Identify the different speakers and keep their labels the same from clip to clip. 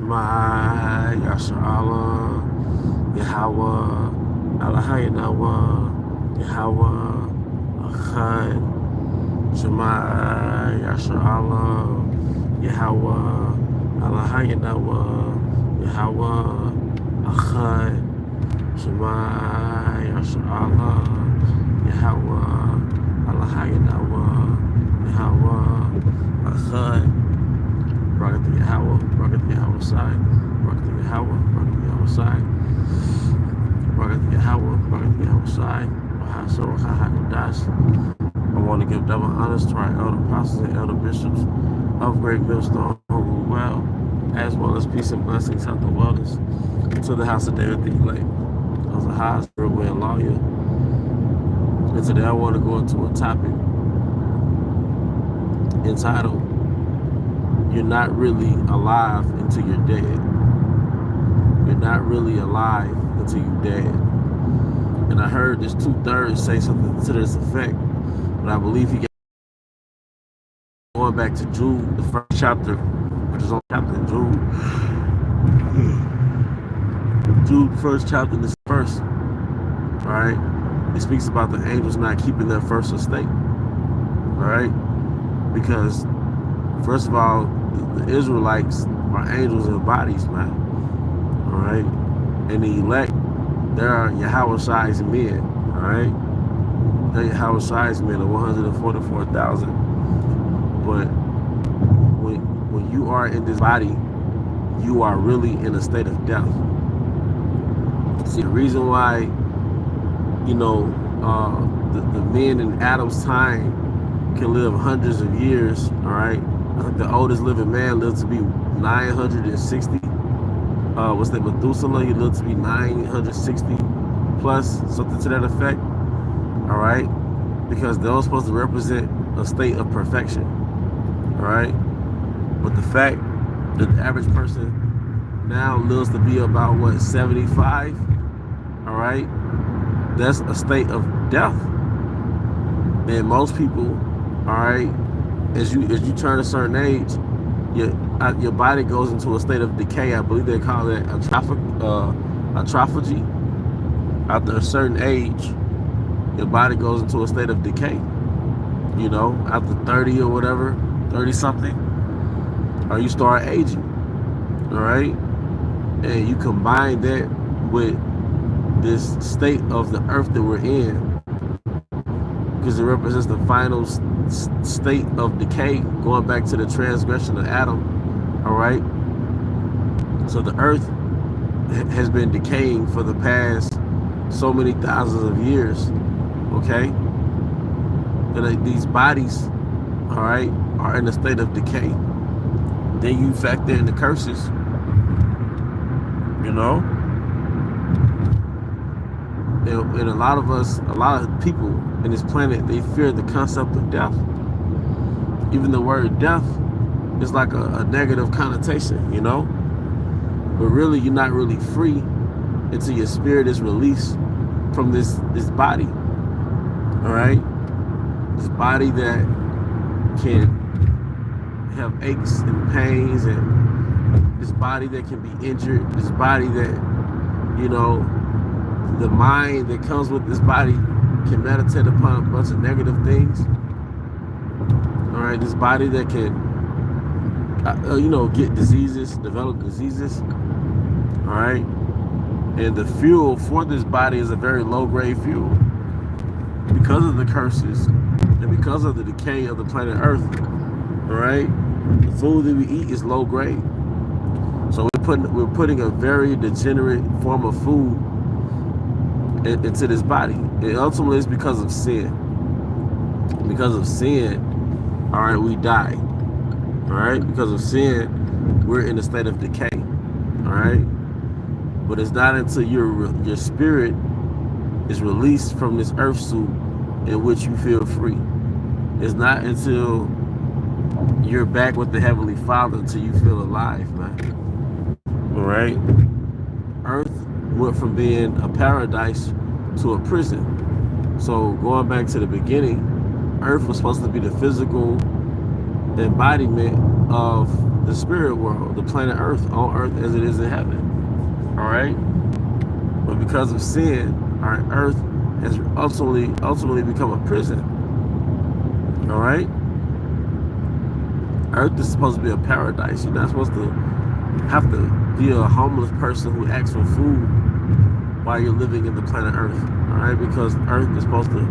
Speaker 1: Shema Yasharallah Yahweh Eloheinu Yahweh Echad. Shema Yasharallah Yahweh Eloheinu Yahweh Echad. Shema Yasharallah Yahweh Eloheinu Yahweh Echad. Barak Yahweh, Barak Yahweh Sai, Barak Yahweh, Barak Yahweh Sai, Barak Yahweh, Barak Yahweh Sai, Bahasor Hakadas. I want to give double honors to our elder apostles and elder bishops of Great Millstone, who rule well as peace and blessings, health and wellness to the house of David the elect. As a high spirit and lawyer. And today I want to go into a topic entitled "You're not really alive until you're dead." You're not really alive until you're dead. And I heard this 2/3 say something to this effect, but I believe he got going back to Jude, the first chapter, which is on chapter in Jude. Jude, first chapter, this first, all right? It speaks about the angels not keeping their first estate, all right? Because, first of all, the Israelites are angels in bodies, man. All right? And the elect, there are Yahweh Shai's men, all right? They're Yahweh Shai's men, the 144,000. But when you are in this body, you are really in a state of death. See, the reason why, you know, the men in Adam's time can live hundreds of years, all right? I think the oldest living man lived to be 960. What's that, Methuselah? He lived to be 960 plus, something to that effect. All right? Because those supposed to represent a state of perfection. All right? But the fact that the average person now lives to be about, what, 75? All right? That's a state of death. And most people, all right, as you turn a certain age, your body goes into a state of decay. I believe they call it autophagy. After a certain age, your body goes into a state of decay. You know, after 30 or whatever, 30 something, or you start aging. All right, and you combine that with this state of the earth that we're in, because it represents the final state of decay, going back to the transgression of Adam. All right, so the earth has been decaying for the past so many thousands of years. Okay, and these bodies, all right, are in a state of decay. Then you factor in the curses, you know, and a lot of people in this planet, they fear the concept of death. Even the word death is like a negative connotation, you know? But really, you're not really free until your spirit is released from this body, all right? This body that can have aches and pains, and this body that can be injured, this body that, you know, the mind that comes with this body can meditate upon a bunch of negative things. All right, this body that can, you know, get diseases, develop diseases. All right, and the fuel for this body is a very low-grade fuel because of the curses and because of the decay of the planet Earth. All right, the food that we eat is low grade, so we're putting a very degenerate form of food into this body. And ultimately it's because of sin. Because of sin, all right, we die. All right, because of sin, we're in a state of decay. All right, but it's not until your spirit is released from this earth suit in which you feel free. It's not until you're back with the Heavenly Father until you feel alive, man. All right, Earth went from being a paradise to a prison. So going back to the beginning, Earth was supposed to be the physical embodiment of the spirit world, the planet Earth, on Earth as it is in heaven. All right? But because of sin, our Earth has ultimately become a prison. All right? Earth is supposed to be a paradise. You're not supposed to have to be a homeless person who asks for food while you're living in the planet Earth. All right? Because Earth is supposed to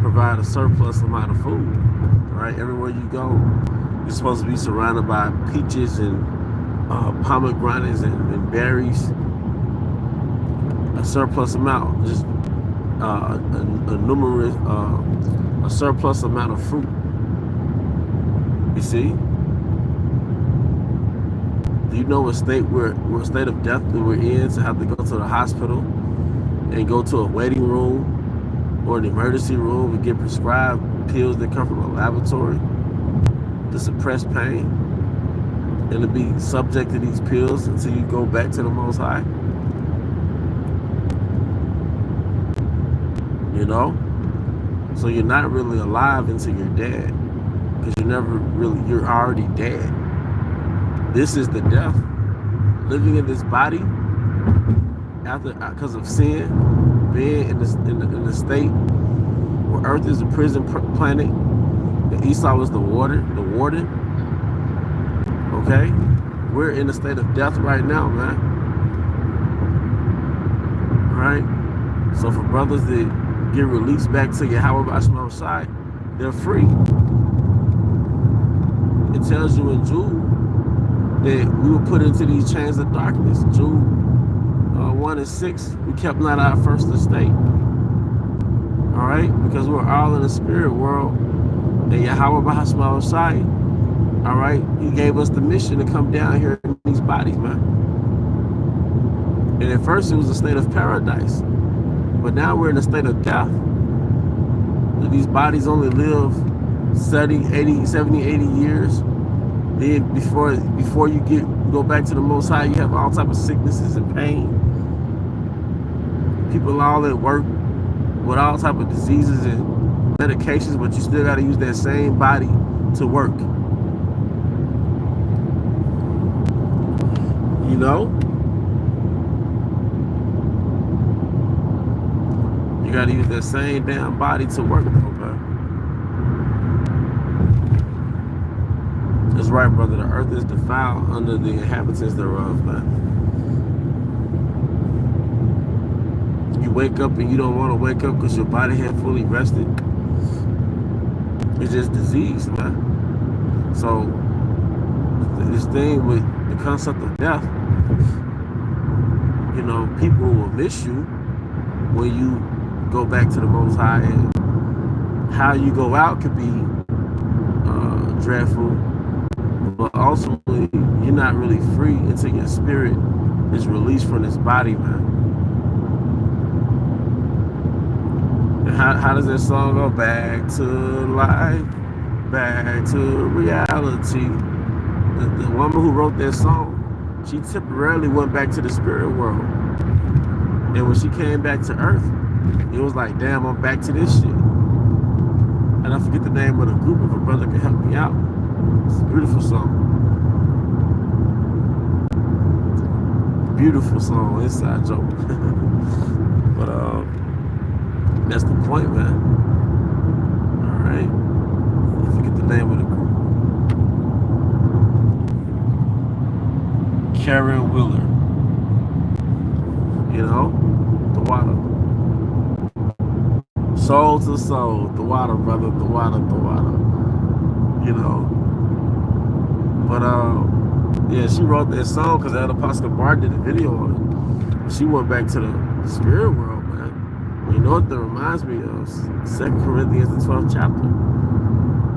Speaker 1: provide a surplus amount of food. All right? Everywhere you go, you're supposed to be surrounded by peaches and pomegranates and berries. A surplus amount, just a surplus amount of fruit. You see? Do you know what state we're a state of death that we're in, to have to go to the hospital and go to a waiting room or an emergency room and get prescribed pills that come from a laboratory to suppress pain, and to be subject to these pills until you go back to the Most High? You know? So you're not really alive until you're dead, because you're already dead. This is the death. Living in this body because of sin, being in the state where Earth is a prison planet, and Esau was the warden. Okay? We're in a state of death right now, man. Alright? So for brothers that get released back to Yahweh B'Shemel Shai, they're free. It tells you in Jude that we were put into these chains of darkness. Jude 1:6, we kept not our first estate. All right? Because we're all in the spirit world. And Yahweh B'Shemel Shai, all right, he gave us the mission to come down here in these bodies, man. And at first it was a state of paradise. But now we're in a state of death. These bodies only live 70, 80 years. Then before you go back to the Most High, you have all type of sicknesses and pain. People all at work with all type of diseases and medications, but you still got to use that same body to work. You know? You got to use that same damn body to work, though, man. That's right, brother. The earth is defiled under the inhabitants thereof, man. You wake up and you don't want to wake up because your body had fully rested. It's just disease, man. So this thing with the concept of death, you know, people will miss you when you go back to the Most High, and how you go out could be dreadful, but ultimately you're not really free until your spirit is released from this body, man. And how does that song go? Back to life, back to reality. The woman who wrote that song, she temporarily went back to the spirit world, and when she came back to earth, it was like, damn, I'm back to this shit. And I forget the name of the group. If a brother can help me out, it's a beautiful song. Beautiful song, inside joke. But that's the point, man. All right. I forget the name of the group. Karen Wheeler. You know, the water. Soul to soul, the water, brother, the water. You know. But yeah, she wrote that song because Elder Pastor Bar did a video on it. She went back to the spirit world, man. You know what that reminds me of? 2 Corinthians, the 12th chapter.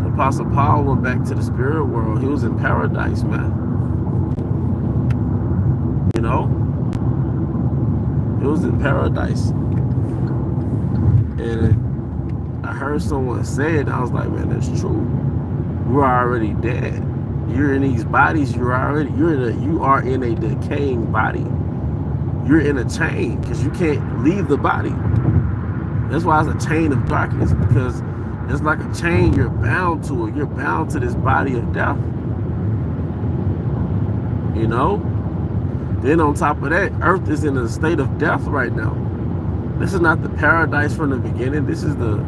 Speaker 1: The Apostle Paul went back to the spirit world. He was in paradise, man. You know? He was in paradise. And I heard someone say it, and I was like, man, that's true. We're already dead. You're in these bodies, you are in a decaying body. You're in a chain because you can't leave the body. That's why it's a chain of darkness, because it's like a chain, you're bound to it. You're bound to this body of death. You know? Then on top of that, Earth is in a state of death right now. This is not the paradise from the beginning. This is the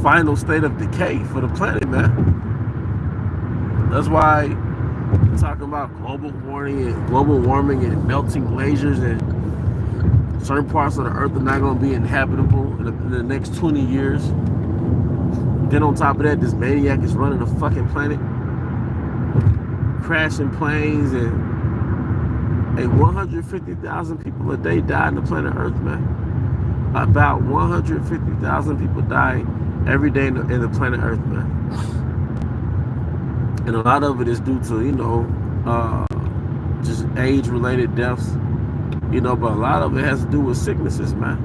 Speaker 1: final state of decay for the planet, man. That's why we're talking about global warming and melting glaciers, and certain parts of the Earth are not going to be inhabitable in the next 20 years. Then on top of that, this maniac is running the fucking planet, crashing planes, and 150,000 people a day die on the planet Earth, man. About 150,000 people die every day in the planet Earth, man. And a lot of it is due to, just age-related deaths, but a lot of it has to do with sicknesses, man.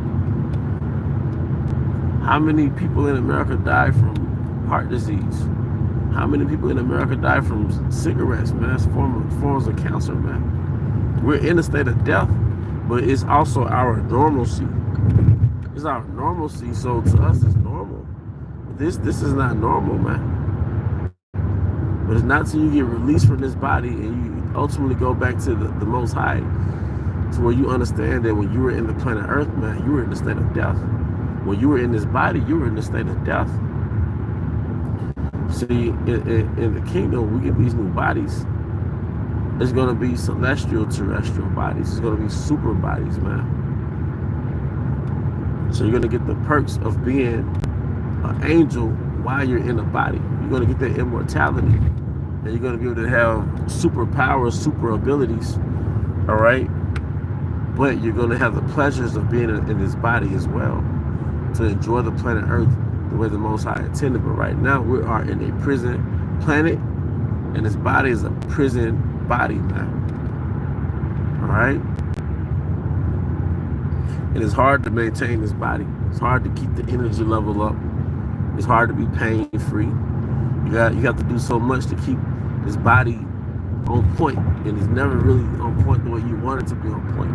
Speaker 1: How many people in America die from heart disease? How many people in America die from cigarettes, man? That's forms of cancer, man. We're in a state of death, but it's also our normalcy. It's our normalcy, so to us it's normal. This is not normal, man. But it's not till you get released from this body and you ultimately go back to the Most High, to where you understand that when you were in the planet Earth, man, you were in the state of death. When you were in this body, you were in the state of death. See, in the kingdom, we get these new bodies. It's going to be celestial, terrestrial bodies. It's going to be super bodies, man. So you're going to get the perks of being an angel while you're in a body. You're going to get that immortality. And you're going to be able to have superpowers, super abilities. All right? But you're going to have the pleasures of being in this body as well, to enjoy the planet Earth the way the Most High intended. But right now, we are in a prison planet, and this body is a prison body, man. All right? And it's hard to maintain this body. It's hard to keep the energy level up. It's hard to be pain-free. You have to do so much to keep this body on point, and it's never really on point the way you want it to be on point.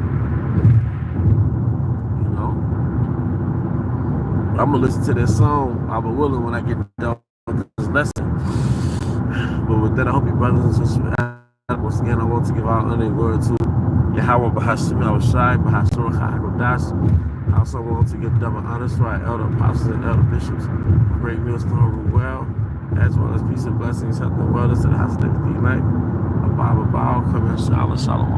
Speaker 1: I'm gonna listen to this song, Abba willing, when I get done with this lesson. But with that, I hope you brothers and sisters, once again, I want to give our honor and glory to Yahweh Bahashim Yahushai, Bahashur Chahagodash. I also want to give double honors to our elder apostles and elder bishops, Great Millstone Ruel, as well as peace and blessings, health and wellness to the house of David the elect. Abba Bao, come in, Shalom.